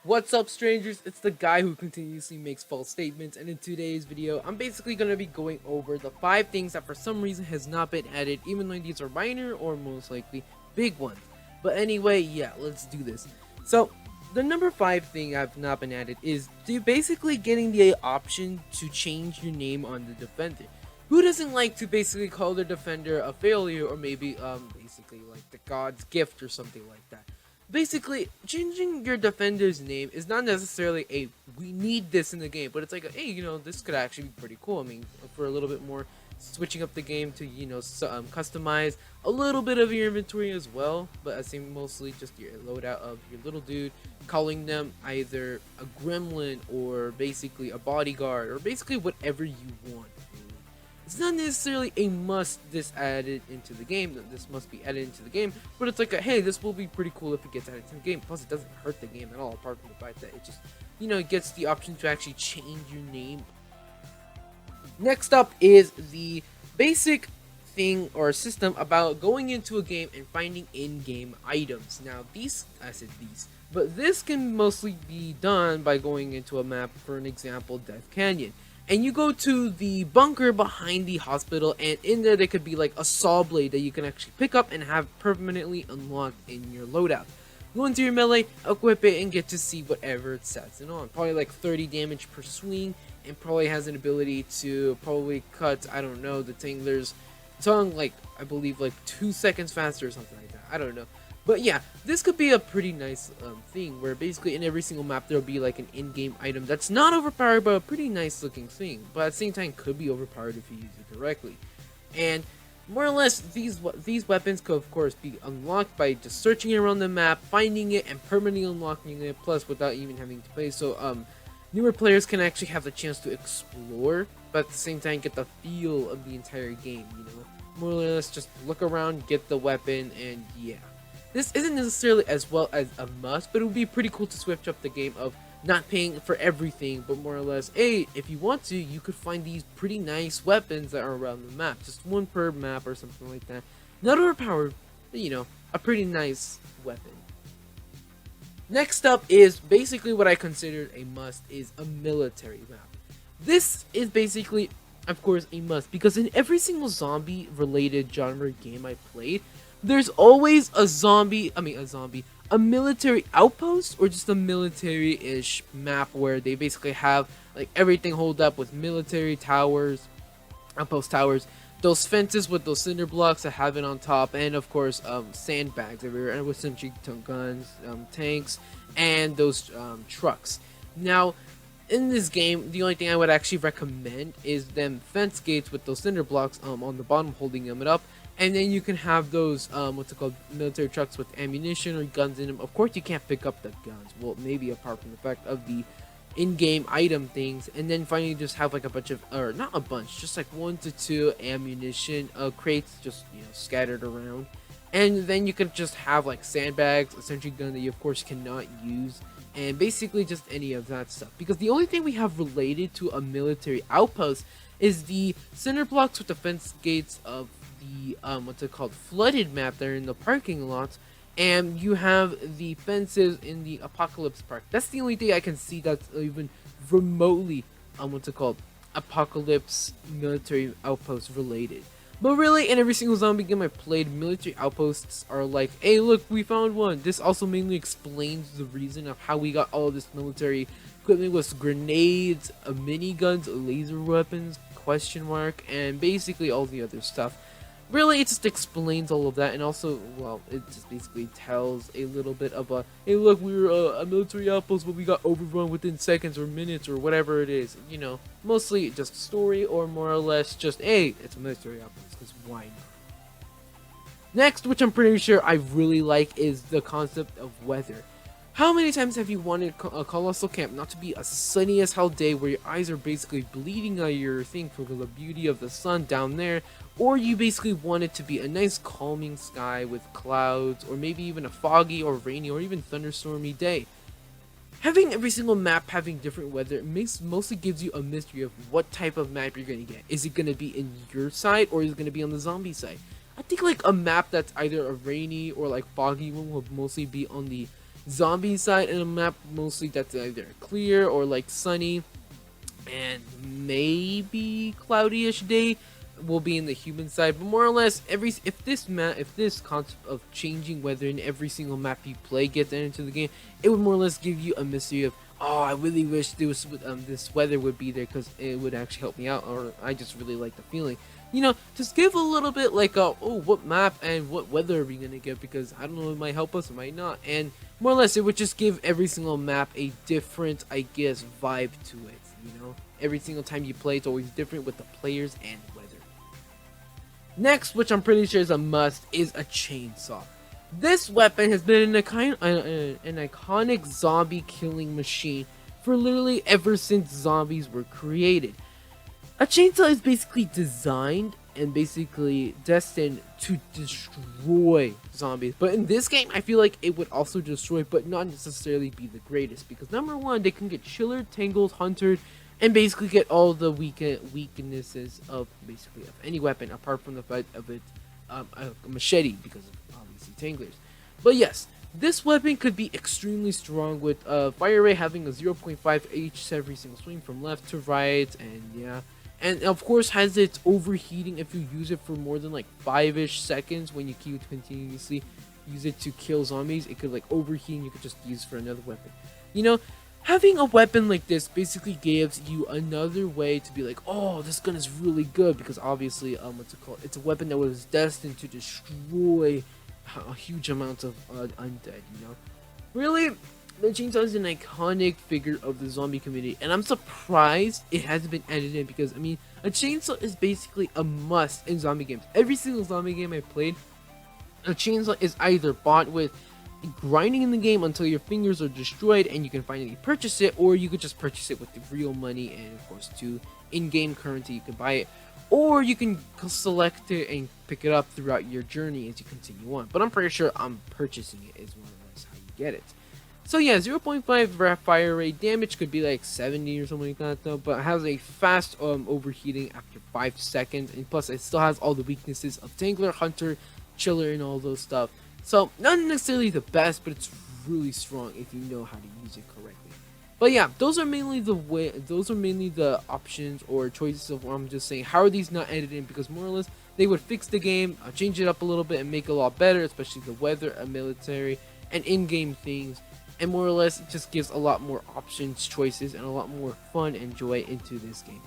What's up, strangers? It's the guy who continuously makes false statements, and in today's video, I'm basically going to be going over the 5 things that for some reason has not been added, even though these are minor or most likely big ones. But anyway, yeah, let's do this. So, the number 5 thing I've not been added is basically getting the option to change your name on the defender. Who doesn't like to basically call their defender a failure, or maybe basically like the god's gift or something like that? Basically, changing your defender's name is not necessarily a we need this in the game, but it's like hey, this could actually be pretty cool. I mean, for a little bit more, switching up the game to customize a little bit of your inventory as well, but I think mostly just your loadout of your little dude, calling them either a gremlin or basically a bodyguard or basically whatever you want. It's not necessarily a must this added into the game, that this must be added into the game, but it's like hey, this will be pretty cool if it gets added to the game. Plus, it doesn't hurt the game at all, apart from the fact that it just, it gets the option to actually change your name. Next up is the basic thing or system about going into a game and finding in-game items. Now, I said these, but this can mostly be done by going into a map, for an example, Death Canyon. And you go to the bunker behind the hospital, and in there could be like a saw blade that you can actually pick up and have permanently unlocked in your loadout. Go into your melee, equip it, and get to see whatever it sets it on. Probably like 30 damage per swing, and probably has an ability to probably cut, I don't know, the Tingler's tongue, like, I believe like 2 seconds faster or something like that. I don't know. But yeah, this could be a pretty nice thing, where basically in every single map there'll be like an in-game item that's not overpowered, but a pretty nice looking thing, but at the same time could be overpowered if you use it correctly. And more or less, these weapons could of course be unlocked by just searching around the map, finding it, and permanently unlocking it, plus without even having to play. So newer players can actually have the chance to explore, but at the same time get the feel of the entire game, more or less just look around, get the weapon, and yeah. This isn't necessarily as well as a must, but it would be pretty cool to switch up the game of not paying for everything, but more or less, hey, if you want to, you could find these pretty nice weapons that are around the map. Just one per map or something like that. Not overpowered, but a pretty nice weapon. Next up is basically what I considered a must, is a military map. This is basically, of course, a must, because in every single zombie related genre game I played, there's always a military outpost, or just a military-ish map where they basically have like everything holed up with military towers, outpost towers, those fences with those cinder blocks that have it on top, and of course sandbags everywhere, and with sentry guns, tanks, and those trucks. Now, in this game, the only thing I would actually recommend is them fence gates with those cinder blocks on the bottom holding them up. And then you can have those, military trucks with ammunition or guns in them. Of course, you can't pick up the guns. Well, maybe apart from the fact of the in-game item things. And then finally just have like a bunch of, or not a bunch, just like 1 to 2 ammunition crates just, scattered around. And then you could just have like sandbags, a sentry gun that you of course cannot use. And basically just any of that stuff. Because the only thing we have related to a military outpost is the cinder blocks with the fence gates of the flooded map there in the parking lot, and you have the fences in the Apocalypse Park. That's the only thing I can see that's even remotely Apocalypse military outpost related. But really, in every single zombie game I played, military outposts are like, hey look, we found one. This also mainly explains the reason of how we got all this military equipment with grenades, miniguns, laser weapons, question mark, and basically all the other stuff. Really, it just explains all of that, and also, well, it just basically tells a little bit of a, hey look, we were a military outpost, but we got overrun within seconds or minutes or whatever it is, mostly just story, or more or less just, hey, it's a military outpost, because why not? Next, which I'm pretty sure I really like, is the concept of weather. How many times have you wanted a colossal camp not to be a sunny as hell day where your eyes are basically bleeding out your thing for the beauty of the sun down there, or you basically want it to be a nice calming sky with clouds, or maybe even a foggy or rainy or even thunderstormy day? Having every single map having different weather mostly gives you a mystery of what type of map you're going to get. Is it going to be in your side, or is it going to be on the zombie side? I think like a map that's either a rainy or like foggy one will mostly be on the zombie side, and a map mostly that's either clear or like sunny and maybe cloudy-ish day will be in the human side. But more or less, if this concept of changing weather in every single map you play gets into the game, it would more or less give you a mystery of, oh, I really wish this weather would be there because it would actually help me out, or I just really like the feeling. Just give a little bit like, oh, what map and what weather are we gonna get? Because I don't know, it might help us, it might not. And more or less, it would just give every single map a different, I guess, vibe to it. Every single time you play, it's always different with the players and weather. Next, which I'm pretty sure is a must, is a chainsaw. This weapon has been an iconic zombie killing machine for literally ever since zombies were created. A chainsaw is basically designed and basically destined to destroy zombies. But in this game, I feel like it would also destroy, but not necessarily be the greatest. Because number one, they can get chillered, tangled, hunted, and basically get all the weaknesses of basically of any weapon, apart from the fact of it a machete, because of obviously tanglers. But yes, this weapon could be extremely strong, with fire rate having a 0.5 H every single swing from left to right, and yeah. And of course has its overheating if you use it for more than like 5-ish seconds. When you keep continuously use it to kill zombies, it could like overheat and you could just use for another weapon. Having a weapon like this basically gives you another way to be like, oh, this gun is really good, because obviously what's it called, it's a weapon that was destined to destroy a huge amount of undead. Really, the chainsaw is an iconic figure of the zombie community, and I'm surprised it hasn't been added in, because I mean, a chainsaw is basically a must in zombie games. Every single zombie game I played, a chainsaw is either bought with grinding in the game until your fingers are destroyed and you can finally purchase it, or you could just purchase it with the real money, and of course to in-game currency you can buy it, or you can select it and pick it up throughout your journey as you continue on. But I'm pretty sure I'm purchasing it is one of those how you get it. So yeah, 0.5 fire rate, damage could be like 70 or something like that though, but it has a fast overheating after 5 seconds, and plus it still has all the weaknesses of Tangler, Hunter, Chiller, and all those stuff. So not necessarily the best, but it's really strong if you know how to use it correctly. But yeah, those are mainly the options or choices of what I'm just saying. How are these not added in? Because more or less they would fix the game, change it up a little bit, and make it a lot better, especially the weather, military, and in-game things. And more or less, it just gives a lot more options, choices, and a lot more fun and joy into this game.